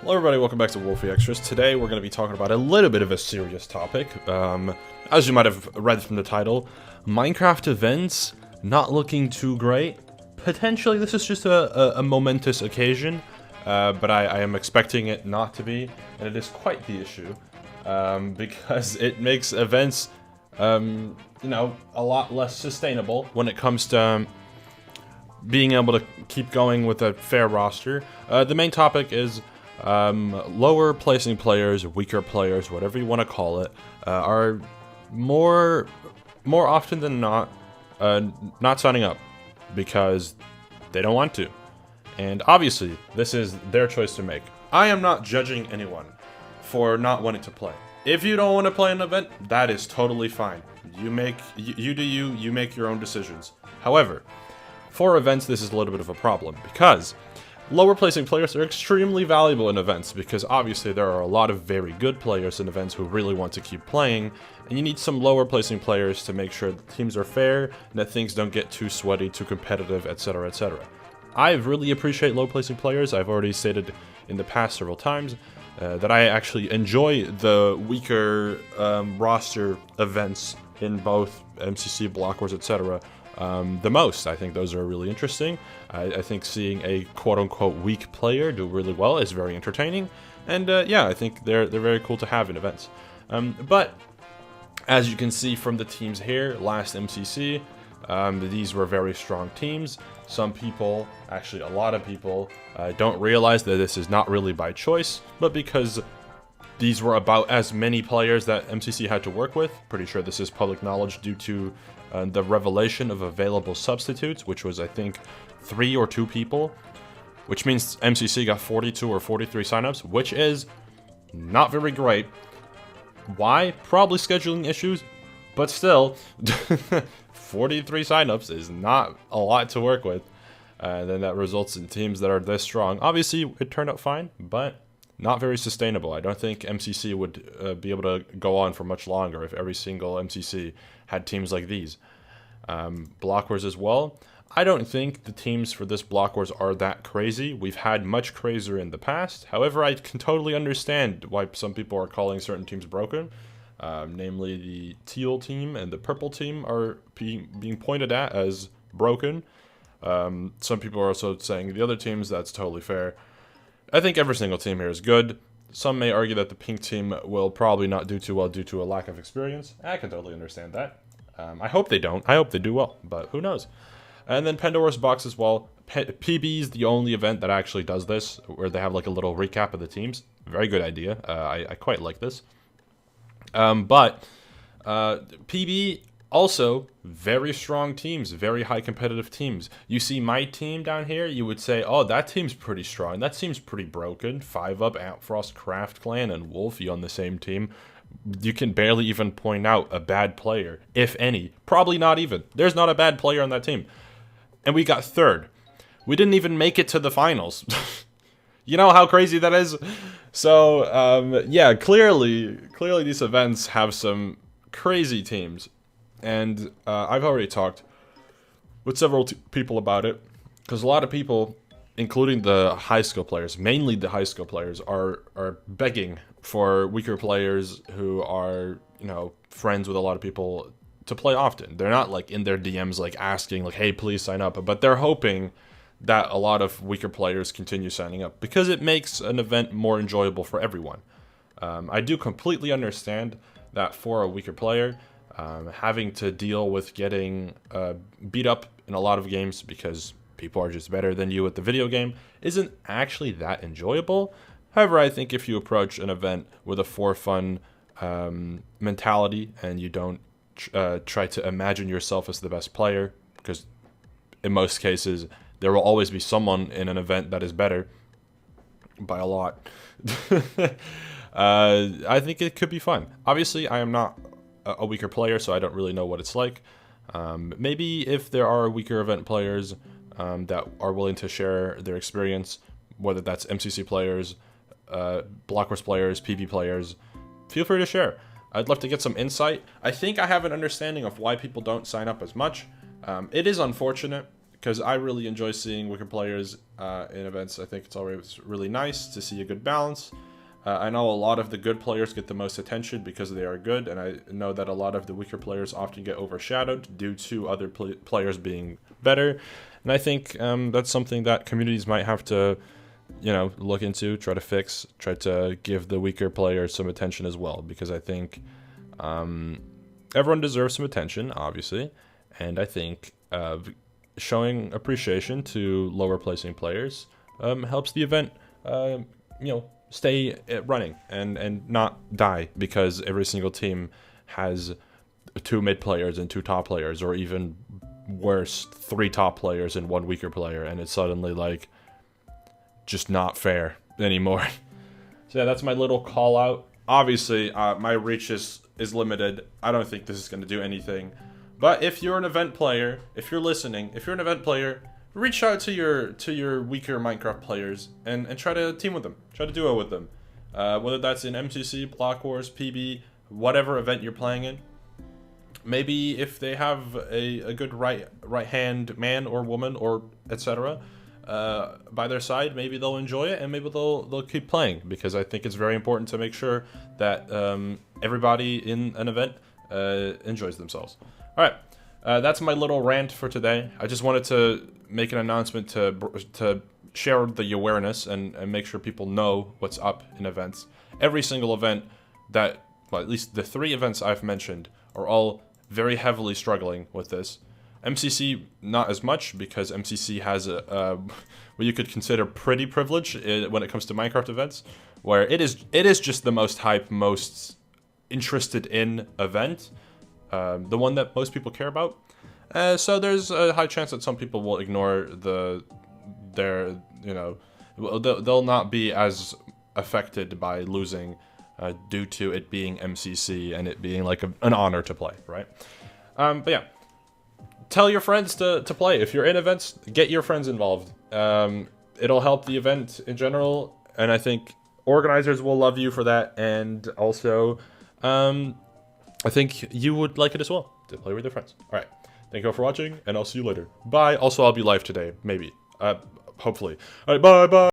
Hello everybody, welcome back to Wolfeei Extras. Today we're going to be talking about a little bit of a serious topic. As you might have read from the title, Minecraft events not looking too great. Potentially this is just a momentous occasion, but I am expecting it not to be, and it is quite the issue, because it makes events, you know, a lot less sustainable when it comes to being able to keep going with a fair roster. The main topic is lower placing players, weaker players, whatever you want to call it, are more often than not signing up because they don't want to. And obviously, this is their choice to make. I am not judging anyone for not wanting to play. If you don't want to play an event, that is totally fine. You make your own decisions. However, for events, this is a little bit of a problem because lower placing players are extremely valuable in events because obviously there are a lot of very good players in events who really want to keep playing, and you need some lower placing players to make sure that teams are fair and that things don't get too sweaty, too competitive, etc, etc. I really appreciate low placing players. I've already stated in the past several times that I actually enjoy the weaker roster events in both MCC, blockwars, etc. The most. I think those are really interesting. I think seeing a quote-unquote weak player do really well is very entertaining, and yeah, I think they're very cool to have in events. But as you can see from the teams here, last MCC, these were very strong teams. Some people, actually a lot of people, don't realize that this is not really by choice, but because these were about as many players that MCC had to work with. Pretty sure this is public knowledge due to the revelation of available substitutes, which was, I think, 3 or 2 people, which means MCC got 42 or 43 signups, which is not very great. Why? Probably scheduling issues, but still, 43 signups is not a lot to work with. Then that results in teams that are this strong. Obviously, it turned out fine, but not very sustainable. I don't think MCC would be able to go on for much longer if every single MCC had teams like these. Blockwars as well. I don't think the teams for this blockwars are that crazy. We've had much crazier in the past. However, I can totally understand why some people are calling certain teams broken. Namely, the teal team and the purple team are being pointed at as broken. Some people are also saying the other teams, that's totally fair. I think every single team here is good. Some may argue that the pink team will probably not do too well due to a lack of experience. I can totally understand that. I hope they don't. I hope they do well, but who knows? And then Pandora's Box as well. PB is the only event that actually does this, where they have like a little recap of the teams. Very good idea. I quite like this. But PB also very strong teams, very high competitive teams. You see my team down here, you would say, oh, that team's pretty strong. That seems pretty broken. 5-up, Outfrost, Craft Clan, and Wolfeei on the same team. You can barely even point out a bad player, if any. Probably not even. There's not a bad player on that team. And we got 3rd. We didn't even make it to the finals. You know how crazy that is? So, yeah, clearly these events have some crazy teams. And I've already talked with several people about it, because a lot of people, including the high skill players, mainly the high skill players, are begging for weaker players who are, you know, friends with a lot of people to play often. They're not like in their DMs like asking like, hey, please sign up, but they're hoping that a lot of weaker players continue signing up because it makes an event more enjoyable for everyone. I do completely understand that for a weaker player, having to deal with getting beat up in a lot of games because people are just better than you at the video game isn't actually that enjoyable. However, I think if you approach an event with a for fun mentality and you don't try to imagine yourself as the best player, because in most cases there will always be someone in an event that is better by a lot, I think it could be fun. Obviously, I am not a weaker player, so I don't really know what it's like. Maybe if there are weaker event players that are willing to share their experience, whether that's MCC players, blockwars players, PB players, feel free to share. I'd love to get some insight. I think I have an understanding of why people don't sign up as much. It is unfortunate, because I really enjoy seeing wicked players in events. I think it's always really nice to see a good balance. I know a lot of the good players get the most attention because they are good, and I know that a lot of the weaker players often get overshadowed due to other players being better. And I think that's something that communities might have to, look into, try to fix, try to give the weaker players some attention as well, because I think everyone deserves some attention, obviously, and I think showing appreciation to lower placing players helps the event, stay running and not die because every single team has 2 mid players and 2 top players, or even worse, 3 top players and 1 weaker player, and it's suddenly like just not fair anymore. So yeah, that's my little call out. Obviously, my reach is limited. I don't think this is going to do anything. But if you're an event player, if you're listening, if you're an event player, reach out to your weaker Minecraft players and try to team with them. Try to duo with them. Whether that's in MCC, Block Wars, PB, whatever event you're playing in. Maybe if they have a good right hand man or woman or etc. By their side, maybe they'll enjoy it and maybe they'll keep playing, because I think it's very important to make sure that everybody in an event enjoys themselves. All right, that's my little rant for today. I just wanted to make an announcement to share the awareness and make sure people know what's up in events. Every single event that, well, at least the 3 events I've mentioned are all very heavily struggling with this. MCC, not as much, because MCC has what you could consider pretty privilege when it comes to Minecraft events, where it is just the most hype, most interested in event, the one that most people care about. So there's a high chance that some people will ignore they'll not be as affected by losing due to it being MCC and it being like an honor to play, right? But yeah, tell your friends to play. If you're in events, get your friends involved. It'll help the event in general, and I think organizers will love you for that, and also I think you would like it as well to play with your friends. All right, thank you all for watching, and I'll see you later. Bye. Also, I'll be live today, maybe, hopefully. All right, bye.